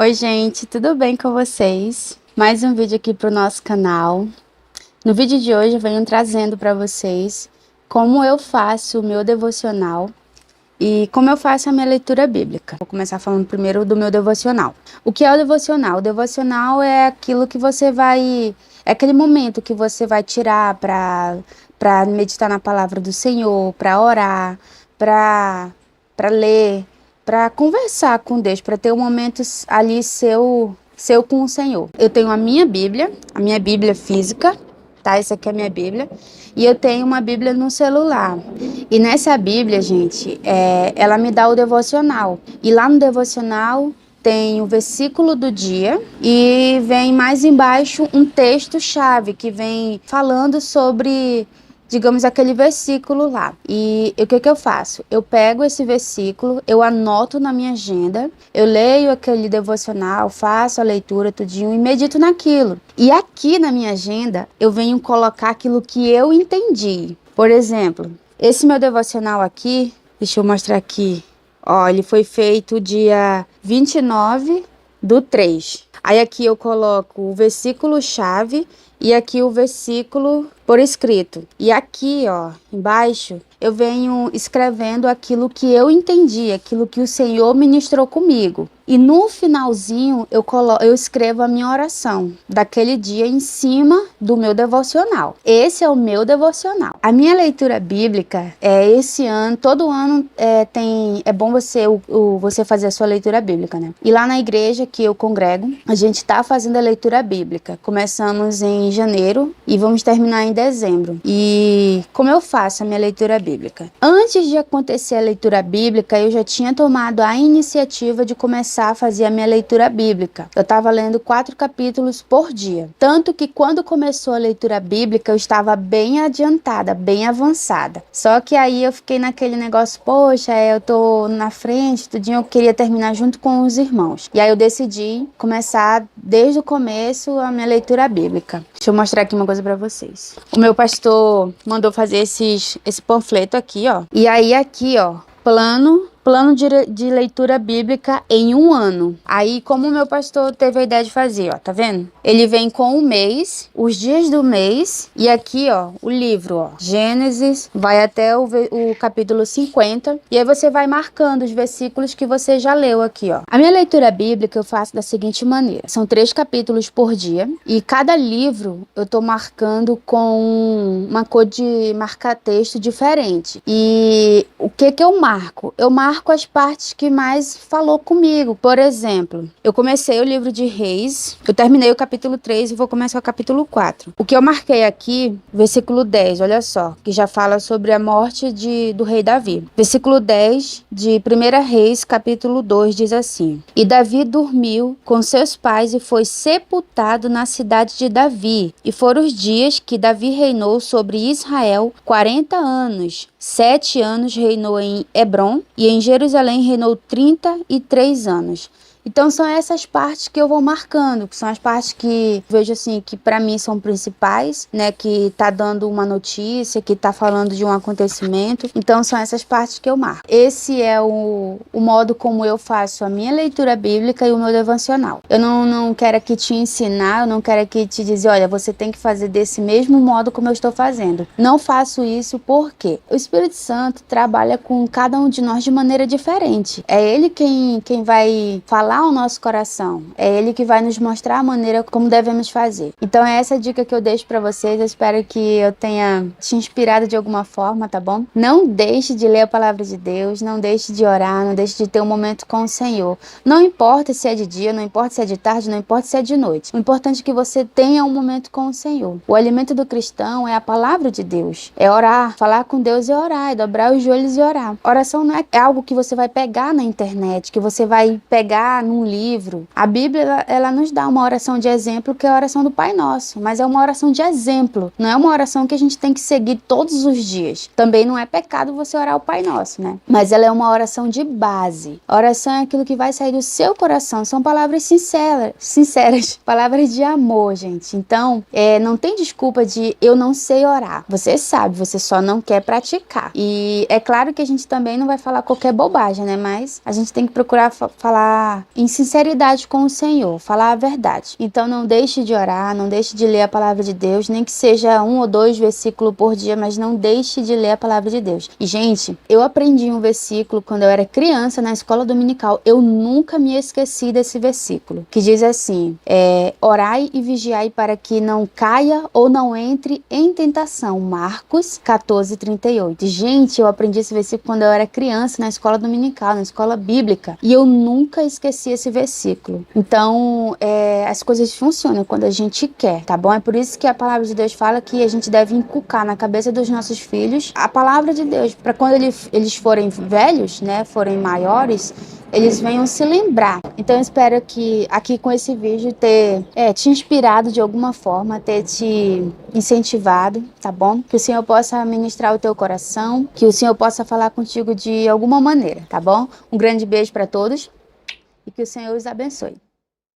Oi, gente, tudo bem com vocês? Mais um vídeo aqui para o nosso canal. No vídeo de hoje eu venho trazendo para vocês como eu faço o meu devocional e como eu faço a minha leitura bíblica. Vou começar falando primeiro do meu devocional. O que é o devocional? O devocional é aquilo que você vai... É aquele momento que você vai tirar para meditar na palavra do Senhor, para orar, para ler, para conversar com Deus, para ter um momento ali seu com o Senhor. Eu tenho a minha Bíblia física, tá? Essa aqui é a minha Bíblia. E eu tenho uma Bíblia no celular. E nessa Bíblia, gente, ela me dá o devocional. E lá no devocional tem o versículo do dia e vem mais embaixo um texto-chave que vem falando sobre, digamos, aquele versículo lá. E o que eu faço? Eu pego esse versículo, eu anoto na minha agenda, eu leio aquele devocional, faço a leitura tudinho e medito naquilo. E aqui na minha agenda, eu venho colocar aquilo que eu entendi. Por exemplo, esse meu devocional aqui, deixa eu mostrar aqui. Ó, ele foi feito dia 29/3. Aí aqui eu coloco o versículo-chave e aqui o versículo por escrito. E aqui, ó, embaixo, eu venho escrevendo aquilo que eu entendi, aquilo que o Senhor ministrou comigo. E no finalzinho eu escrevo a minha oração daquele dia em cima do meu devocional. Esse é o meu devocional. A minha leitura bíblica esse ano, todo ano é bom você fazer a sua leitura bíblica, né? E lá na igreja que eu congrego, a gente está fazendo a leitura bíblica. Começamos em janeiro e vamos terminar em dezembro. E como eu faço a minha leitura bíblica? Antes de acontecer a leitura bíblica, eu já tinha tomado a iniciativa de começar a fazer a minha leitura bíblica. Eu estava lendo 4 capítulos por dia. Tanto que quando começou a leitura bíblica, eu estava bem adiantada, bem avançada. Só que aí eu fiquei naquele negócio, poxa, eu tô na frente, tudinho, eu queria terminar junto com os irmãos. E aí eu decidi começar desde o começo a minha leitura bíblica. Deixa eu mostrar aqui uma coisa pra vocês. O meu pastor mandou fazer esse panfleto aqui, ó. E aí aqui, ó, plano de leitura bíblica em um ano. Aí, como o meu pastor teve a ideia de fazer, ó, tá vendo? Ele vem com o mês, os dias do mês, e aqui, ó, o livro, ó, Gênesis, vai até o capítulo 50, e aí você vai marcando os versículos que você já leu aqui, ó. A minha leitura bíblica eu faço da seguinte maneira: são 3 capítulos por dia, e cada livro eu tô marcando com uma cor de marcar texto diferente. E o que eu marco? Eu marco as partes que mais falou comigo. Por exemplo, eu comecei o livro de Reis, eu terminei o capítulo 3 e vou começar o capítulo 4. O que eu marquei aqui, versículo 10, olha só, que já fala sobre a morte do rei Davi. Versículo 10 de 1 Reis, capítulo 2, diz assim: E Davi dormiu com seus pais e foi sepultado na cidade de Davi. E foram os dias que Davi reinou sobre Israel 40 anos. 7 anos reinou em Hebrom e em Jerusalém reinou 33 anos. Então são essas partes que eu vou marcando, que são as partes que vejo assim, que para mim são principais, né, que tá dando uma notícia, que tá falando de um acontecimento. Então são essas partes que eu marco. Esse é o modo como eu faço a minha leitura bíblica e o meu devocional. Eu não quero aqui te ensinar, eu não quero aqui te dizer, olha, você tem que fazer desse mesmo modo como eu estou fazendo. Não faço isso porque o Espírito Santo trabalha com cada um de nós de maneira diferente. É ele quem vai falar ao nosso coração. É ele que vai nos mostrar a maneira como devemos fazer. Então é essa dica que eu deixo pra vocês. Eu espero que eu tenha te inspirado de alguma forma, tá bom? Não deixe de ler a palavra de Deus, não deixe de orar, não deixe de ter um momento com o Senhor. Não importa se é de dia, não importa se é de tarde, não importa se é de noite. O importante é que você tenha um momento com o Senhor. O alimento do cristão é a palavra de Deus. É orar, falar com Deus e orar, é dobrar os joelhos e orar. Oração não é algo que você vai pegar na internet, que você vai pegar num livro. A Bíblia, ela nos dá uma oração de exemplo, que é a oração do Pai Nosso, mas é uma oração de exemplo, não é uma oração que a gente tem que seguir todos os dias. Também não é pecado você orar o Pai Nosso, né? Mas ela é uma oração de base. A oração é aquilo que vai sair do seu coração, são palavras sinceras, palavras de amor, gente. Então, não tem desculpa de eu não sei orar. Você sabe, você só não quer praticar. E é claro que a gente também não vai falar qualquer bobagem, né? Mas a gente tem que procurar falar em sinceridade com o Senhor, falar a verdade. Então não deixe de orar, não deixe de ler a palavra de Deus, nem que seja 1 ou 2 versículos por dia, mas não deixe de ler a palavra de Deus. E gente, eu aprendi um versículo quando eu era criança na escola dominical, eu nunca me esqueci desse versículo, que diz assim, orai e vigiai para que não caia ou não entre em tentação. Marcos 14:38. Gente, eu aprendi esse versículo quando eu era criança na escola dominical, na escola bíblica, e eu nunca esqueci esse versículo. Então, as coisas funcionam quando a gente quer, tá bom? É por isso que a palavra de Deus fala que a gente deve inculcar na cabeça dos nossos filhos a palavra de Deus, para quando eles forem velhos, né, forem maiores, eles venham se lembrar. Então eu espero que aqui com esse vídeo ter te inspirado de alguma forma, ter te incentivado, tá bom? Que o Senhor possa ministrar o teu coração, que o Senhor possa falar contigo de alguma maneira, tá bom? Um grande beijo para todos e que o Senhor os abençoe.